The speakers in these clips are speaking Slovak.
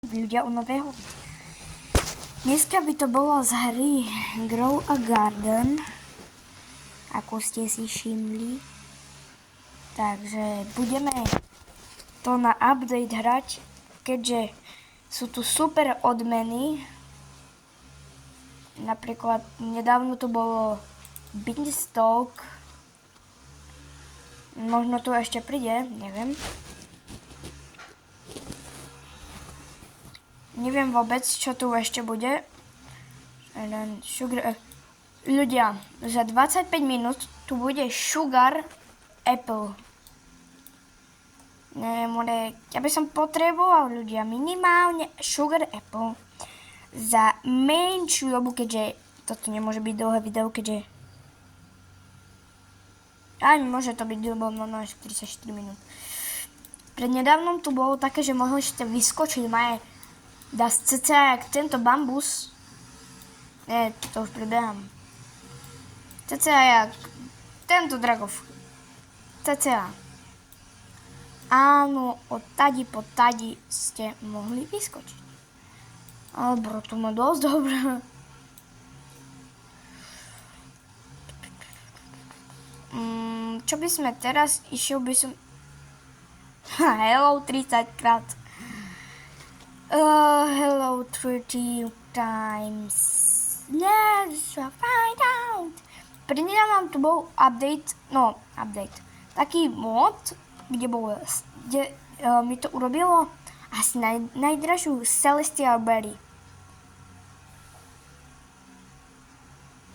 ľudia u nového. Dneska by to bolo z hry Grow a Garden, ako ste si všimli. Takže budeme to na update hrať, keďže sú tu super odmeny. Napríklad nedávno tu bolo Beanstalk. Možno tu ešte príde, neviem. Neviem vôbec, čo tu ešte bude. Ľudia, za 25 minút tu bude Sugar Apple. Neviem, ja by som potreboval, ľudia, minimálne Sugar Apple za menšiu dobu, keďže toto nemôže byť dlhé video, keďže ani môže to byť dobu no 44 minút. Prednedávnom tu bolo také, že mohli ste vyskočiť, dá cca jak tento bambus. Nie, to už prebehám. Cca jak tento dragov. Cca. Áno, od tadi po tadi ste mohli vyskočiť. Alebo to má dosť dobré. Čo by sme teraz, išiel by som... Hello 30 krát. Hello 30 times. Let's find out. Prednedávnom tu bol update. Taký mod, kde mi to urobilo asi najdražšiu Celestial Berry.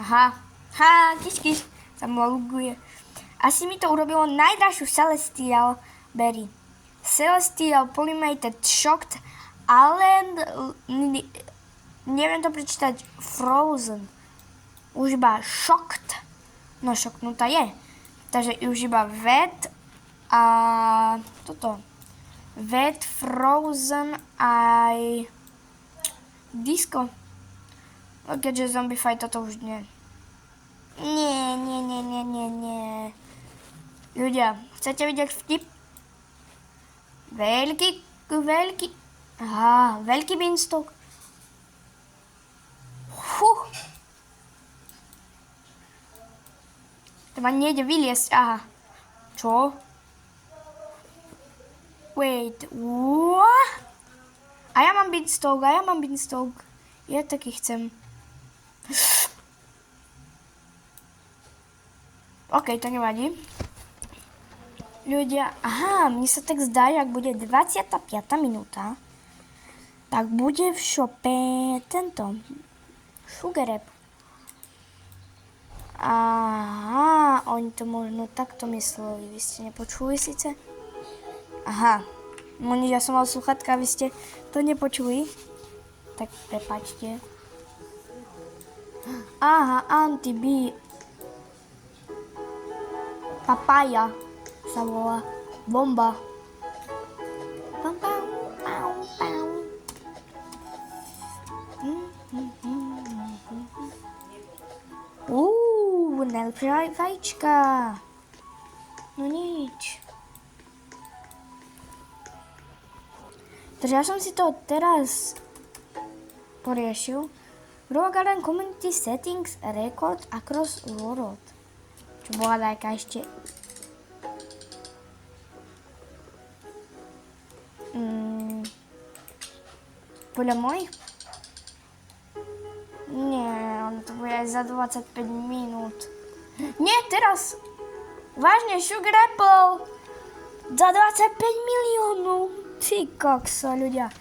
Aha, kiš, sa mu luguje. Asi mi to urobilo najdražšiu Celestial Berry. Celestial Polymated Shocked, ale neviem to prečítať, Frozen. Už iba Shocked. No, šoknutá je. Takže už iba Wet a toto. Wet, Frozen aj Disco. No keďže Zombie Fight toto už nie. Nie. Ľudia, chcete vidieť vtip? Veľký Beanstalk. To ma nejde vyliesť, aha. Čo? Wait, what? A ja mám Beanstalk. Ja taký chcem. OK, to nevadí. Ľudia, mne sa tak zdá, ak bude 25. minúta, tak bude v shope tento Sugar Apple. Aha, oni to možno takto mysleli, vy ste nepočuli síce? Aha, ja som mal sluchatka, vy ste to nepočuli? Tak prepáčte. Aha, Anti-B. Papaya sa volá. Bomba. Najlepšia vajíčka. No nič. Takže ja som si to teraz poriešil. Grow a Garden Community Settings Record Across World. Čo bola dajka ešte... Podľa mojich... Nie, on to bude aj za 25 minút. Nie, teraz! Vážne, Sugar Apple! Za 25 miliónov! Ty kokso, ľudia.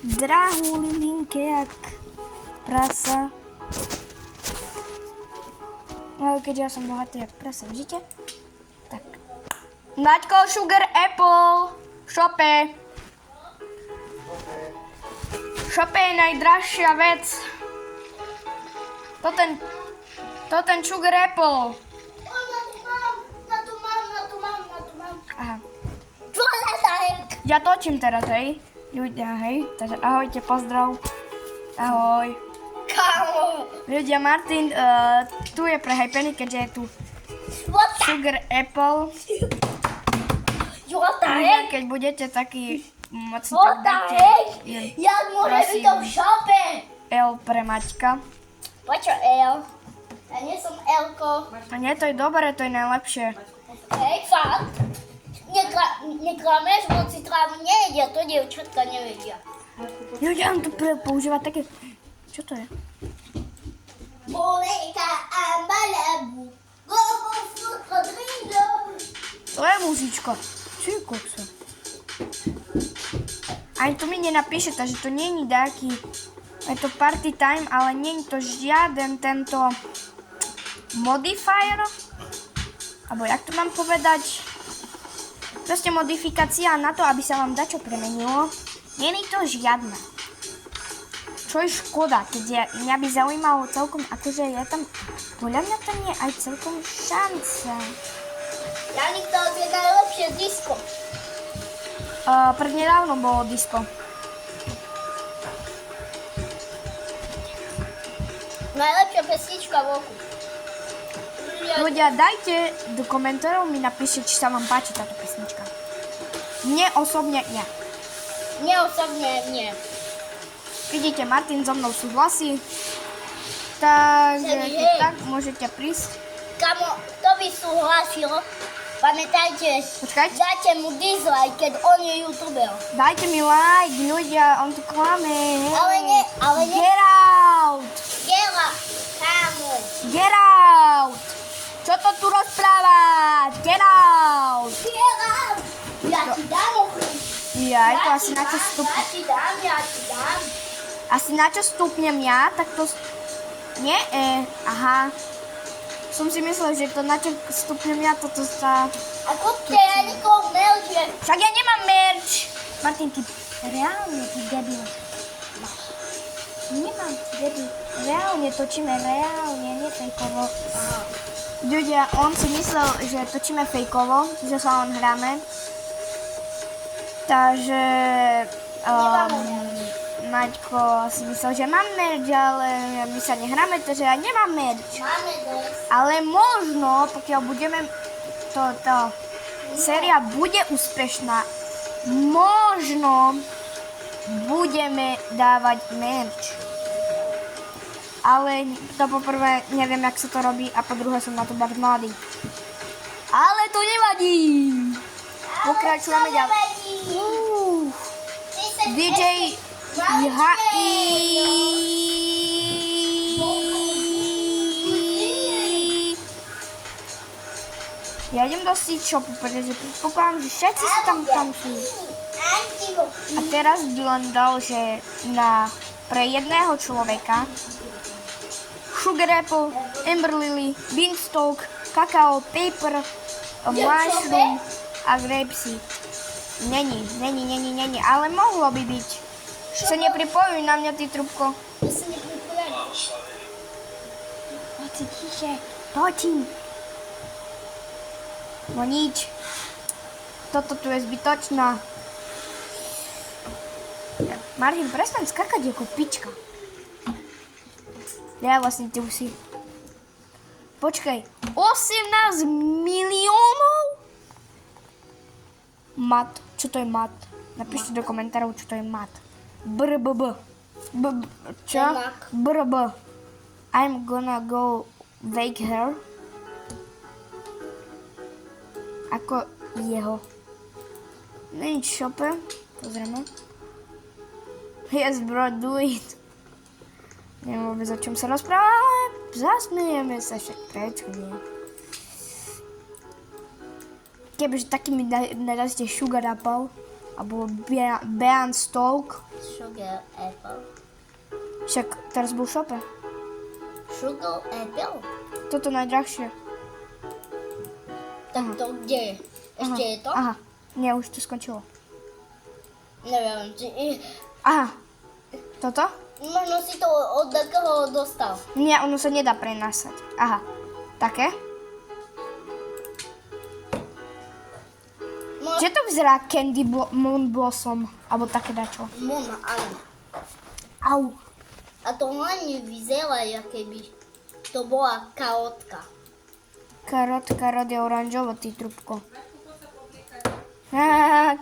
Drahú lilinke, jak prasa. Ale keďže ja som bohatý jak prasa, vidíte? Tak. Naďko, Sugar Apple! V shope. V shope je najdražšia vec. To ten Sugar Apple. Na tu mám. Aha. Ja točím teraz, hej. Ľudia, hej. Takže ahojte, pozdrav. Ahoj. Kámo. Ľudia, Martin tu je prehypený, keďže je tu Sugar Apple. What the heck? Keď budete takí moc si What tak the dajte. heck? Jen Jak môže byť prosím. to v šope? L pre Maťka. Prečo L? Ja nie som L-ko. A nie, to je dobré, to je najlepšie. Hej, fakt? Neklameš, moci trávu nejedia, to dievčatka nevedia. Ľudia on tu používať také... Čo to je? Boleka a Malibu, gogo Rodrigo. To je muzička. Čo je kokso? Aj tu mi nenapíše, že to nie je nejaký... Je to party time, ale nie je to žiaden tento modifier. Alebo jak to mám povedať? Proste modifikácia na to, aby sa vám dačo premenilo. Nie je to žiadna. Čo je škoda, keď mňa by zaujímalo celkom, akože je tam... Podľa mňa tam je aj celkom šanca. Janik, to je najlepšie disko. Prednedávno bolo disco. Najlepšia pesnička v oku. Ľudia, dajte do komentárov, mi napíšte, či sa vám páči táto pesnička. Mne osobne nie. Mne osobne nie. Vidíte, Martin so mnou súhlasí. Takže Hej. tak môžete prísť. Kamo, kto by súhlasil, pamätajte, Počkajte. dáte mu dislike, keď on je youtuber. Dajte mi like, ľudia, on tu klame. Ale nie. Get out! Gera, kámo. Get out! Čo to tu rozprávať? Get out! Gera, ja ti dám ochry. Ja, to asi na čo stupnem. Ja ti dám. Asi na čo stupnem ja, tak to... Nie, aha. Som si myslel, že to na čo stupnem ja, toto sa... A kúpte ja nikoho melže. Však ja nemám merch. Martin, ty reálne, ty debil. Nemám, ty debil. Reálne točíme, reálne, nie fejkovo. Ľudia, on si myslel, že točíme fejkovo, že sa len hráme. Takže... Maťko si myslel, že mám merch, ale my sa nehráme, takže ja nemám merch. Máme dnes. Ale možno, pokiaľ budeme... séria bude úspešná, možno budeme dávať merch. Ale to poprvé neviem, jak sa to robí a po druhé som na to bar mladý. Ale to nevadí. Pokračujeme ďalej. DJ IHI. Ja idem do seed shopu, pretože predpokladám, že všetci sú tam sú. A teraz by len dal, že pre jedného človeka Sugar Apple, Amber Lily, Beanstalk, Kakao, Paper, Mushroom a Grapeseed. Není, ale mohlo by byť. Sa nepripojuj na mňa, ty trubko. Ja sa nepripojím. Poď si tiše, točím. No nič. Toto tu je zbytočná. Martin, prestaň skakať ako pička. Ja vlastne ty už si... Počkaj, 18 miliónov? Mat. Čo to je mat? Napíšte do komentárov, čo to je mat. BRBB. Čo? BRB. I'm gonna go wake her. Ako jeho. Není v šope. Pozrieme. Yes bro, do it. Neviem vôbec, o čom sa rozpráva, ale zasmejeme sa však prečo nie. Kebyže taký mi nedasте Sugar Apple, alebo Beanstalk. Sugar Apple. Však teraz bol v šope. Sugar Apple? Toto najdrahšie. Tak to kde je? Ešte je to? Aha, nie, už to skončilo. Neviem, či... Aha, toto? Možno si to od takého dostal. Nie, ono sa nedá prenásať. Aha, také? Že to vyzerá Candy Moon Blossom, alebo také dačo. Mona, áno. Au. A to hlavne vyzerá, aké by to bola kaotka. Karotka rod je oranžovo, ty trubko.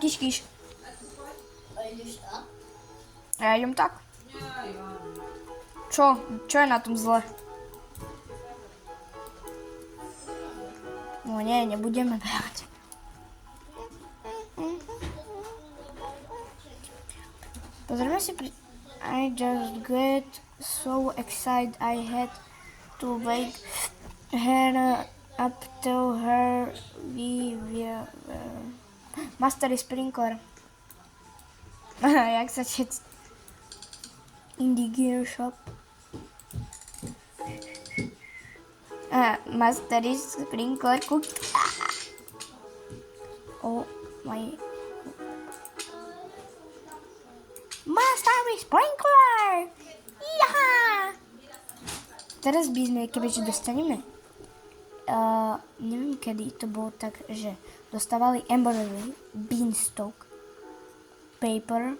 Kiš. ideš tak? Ja idem tak. Ja, Ivan. Čo? Čo je na tom zle? No nie, nebudeme behať. Pozrieme si pri... I just get so excited I had to wake her up to her Master is Sprinkler. Jak sa čet... In the gear shop. Master is Sprinkler cook. Oh my... Master is Sprinkler! Jaha! Teraz by sme, kebyže dostaneme, neviem kedy to bolo tak, že dostávali embroidery, beanstalk, paper,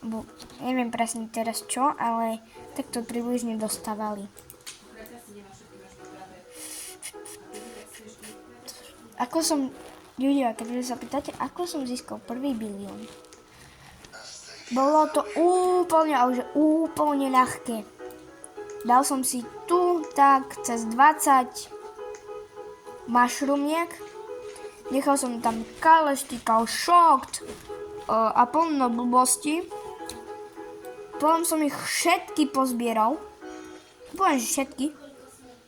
bo neviem presne teraz čo, ale tak to približne dostávali. Ako som, ľudia, keď sa pýtate, ako som získal prvý bilión? Bolo to úplne, ale že úplne ľahké. Dal som si tu tak cez 20 mašrumiek. Nechal som tam kaleštikal, šokt a plno blbosti. Potom som ich všetky pozbieral. Poviem, že všetky.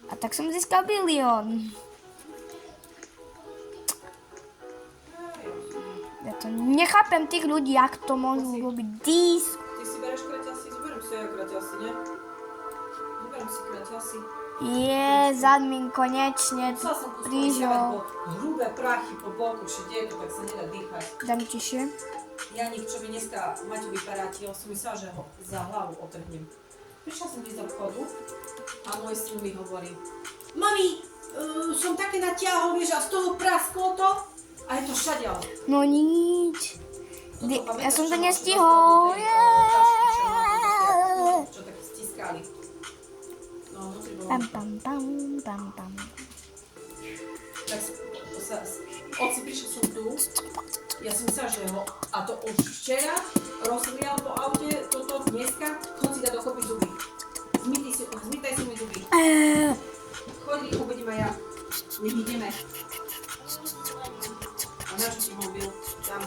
A tak som získal bilión. Ja to nechápem tých ľudí, jak to môžu robiť disk. Ty si bereš kraťasy? Zoberiem si aj kraťasy, ne? Zoberiem si kraťasy. Admin konečne Musela som tu prišiel. spolievať hrubé prachy po boku, všetko, tak sa nedá dýchať. Dám tišie. Janik, čo mi dneska Maťo vyperátil, som myslela, že ho za hlavu otrhnem. Prišla som dnes do obchodu a môj syn mi hovorí: Mami, som také natiahol, vieš, a z toho prasklo to a je to všade. No nič. Toto Ja som to pamätáš, čo nestihol. mal do tej, tašky, čo tak stiskali. No, vnútri bolo. Pam, pam, pam, pam, pam. Tak oci prišiel som tu, ja som myslela, že ho, a to už včera rozlial po aute, toto dneska, chod si dať dokopy zuby. Zmytaj si mi zuby. Choď rýchlo, budem aj ja. Nech ideme. A na čo si mobil? Tam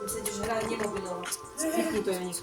sedíš hrať nemobilovo. Vypni to, Janik.